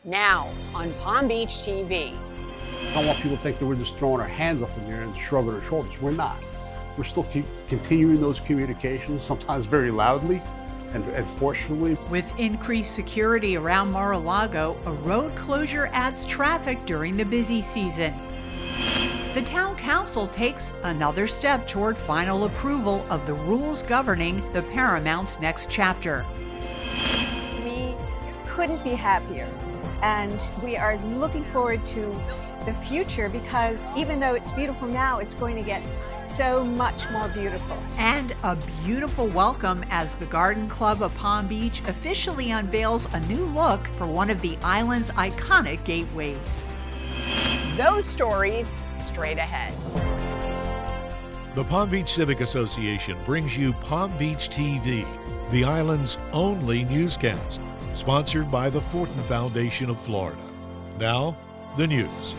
Now on Palm Beach TV. I don't want people to think that we're just throwing our hands up in the air and shrugging our shoulders. We're not. We're still continuing those communications, sometimes very loudly and forcefully. With increased security around Mar-a-Lago, a road closure adds traffic during the busy season. The Town Council takes another step toward final approval of the rules governing the Paramount's next chapter. We couldn't be happier, and we are looking forward to the future because even though it's beautiful now, it's going to get so much more beautiful. And a beautiful welcome as the Garden Club of Palm Beach officially unveils a new look for one of the island's iconic gateways. Those stories straight ahead. The Palm Beach Civic Association brings you Palm Beach TV, the island's only newscast, sponsored by the Fortin Foundation of Florida. Now, the news.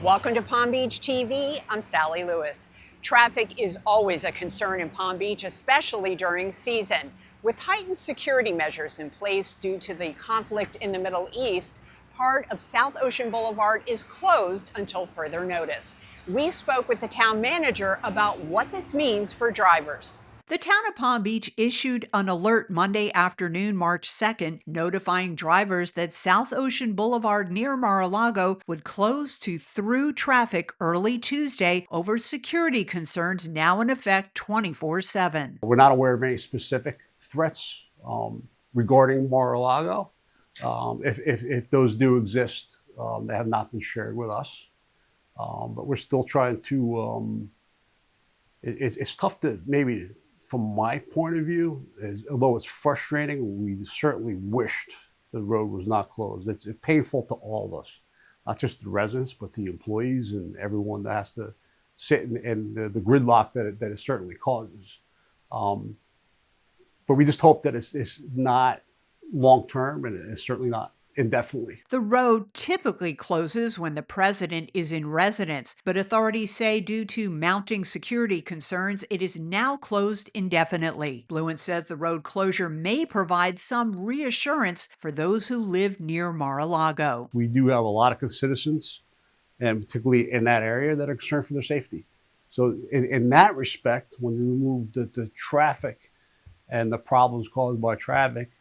Welcome to Palm Beach TV. I'm Sally Lewis. Traffic is always a concern in Palm Beach, especially during season. With heightened security measures in place due to the conflict in the Middle East, part of South Ocean Boulevard is closed until further notice. We spoke with the town manager about what this means for drivers. The town of Palm Beach issued an alert Monday afternoon, March 2nd, notifying drivers that South Ocean Boulevard near Mar-a-Lago would close to through traffic early Tuesday over security concerns now in effect 24/7. We're not aware of any specific threats regarding Mar-a-Lago. If those do exist, they have not been shared with us. But we're still trying to, it's tough to maybe, from my point of view, although it's frustrating, we certainly wished the road was not closed. It's painful to all of us, not just the residents, but the employees and everyone that has to sit in the gridlock that it certainly causes. But we just hope that it's not long-term and it's certainly not indefinitely. The road typically closes when the president is in residence, but authorities say due to mounting security concerns, it is now closed indefinitely. Blouin says the road closure may provide some reassurance for those who live near Mar-a-Lago. We do have a lot of citizens, and particularly in that area, that are concerned for their safety. So in that respect, when we remove the traffic and the problems caused by traffic,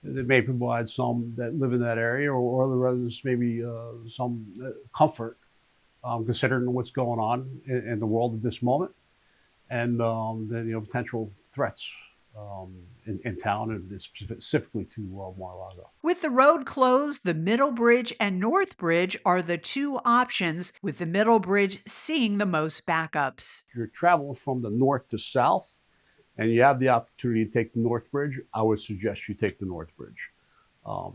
that may provide some that live in that area or other residents maybe some comfort considering what's going on in the world at this moment and the potential threats in town and specifically to Mar-a-Lago. With the road closed, the Middle Bridge and North Bridge are the two options, with the Middle Bridge seeing the most backups. If you're traveling from the north to south, and you have the opportunity to take the North Bridge, I would suggest you take the North Bridge.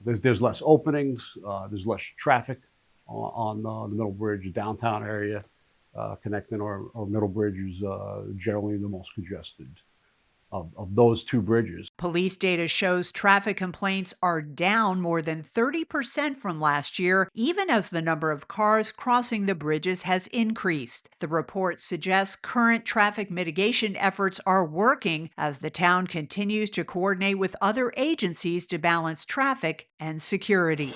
There's less openings, there's less traffic on the Middle Bridge, downtown area. Connecting our Middle Bridge is generally the most congested of those two bridges. Police data shows traffic complaints are down more than 30% from last year, even as the number of cars crossing the bridges has increased. The report suggests current traffic mitigation efforts are working as the town continues to coordinate with other agencies to balance traffic and security.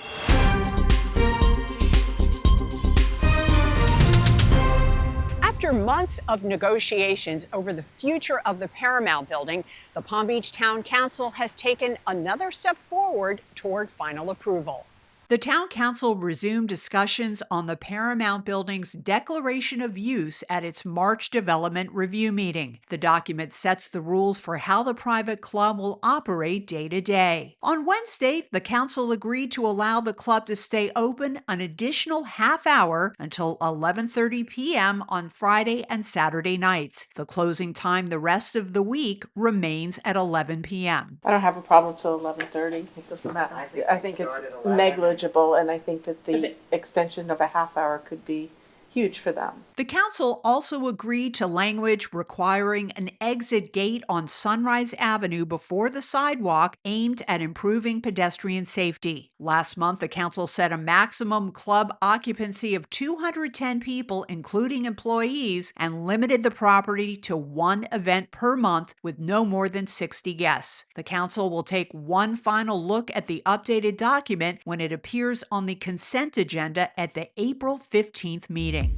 After months of negotiations over the future of the Paramount building, the Palm Beach Town Council has taken another step forward toward final approval. The Town Council resumed discussions on the Paramount Building's declaration of use at its March Development Review meeting. The document sets the rules for how the private club will operate day to day. On Wednesday, the Council agreed to allow the club to stay open an additional half hour until 11:30 p.m. on Friday and Saturday nights. The closing time the rest of the week remains at 11 p.m. I don't have a problem till 11:30. It doesn't matter. I think it's negligible, and I think that the extension of a half hour could be huge for them. The council also agreed to language requiring an exit gate on Sunrise Avenue before the sidewalk aimed at improving pedestrian safety. Last month, the council set a maximum club occupancy of 210 people, including employees, and limited the property to one event per month with no more than 60 guests. The council will take one final look at the updated document when it appears on the consent agenda at the April 15th meeting.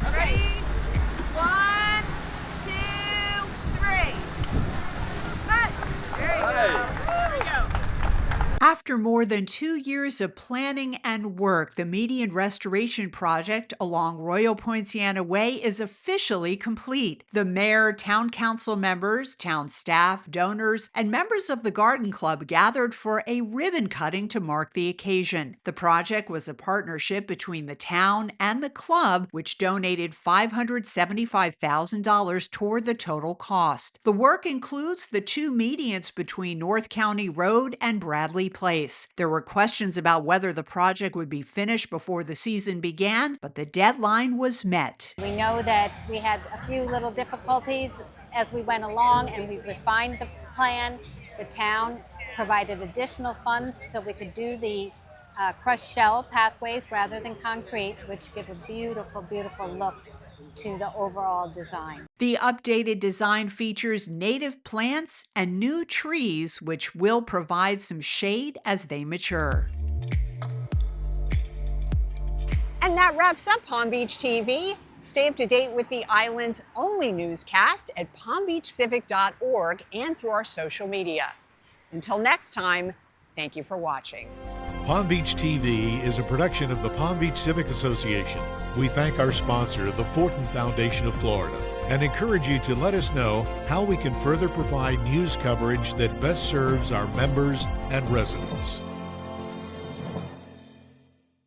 Ready? 1, 2, 3. Cut. There you go. There we go. After more than 2 years of planning and work, the median restoration project along Royal Poinciana Way is officially complete. The mayor, town council members, town staff, donors, and members of the garden club gathered for a ribbon cutting to mark the occasion. The project was a partnership between the town and the club, which donated $575,000 toward the total cost. The work includes the 2 medians between North County Road and Bradley Place. There were questions about whether the project would be finished before the season began, but the deadline was met. We know that we had a few little difficulties as we went along, and we refined the plan. The town provided additional funds so we could do the crushed shell pathways rather than concrete, which give a beautiful, beautiful look to the overall design. The updated design features native plants and new trees, which will provide some shade as they mature. And that wraps up Palm Beach TV. Stay up to date with the island's only newscast at palmbeachcivic.org and through our social media. Until next time, thank you for watching. Palm Beach TV is a production of the Palm Beach Civic Association. We thank our sponsor, the Fortin Foundation of Florida, and encourage you to let us know how we can further provide news coverage that best serves our members and residents.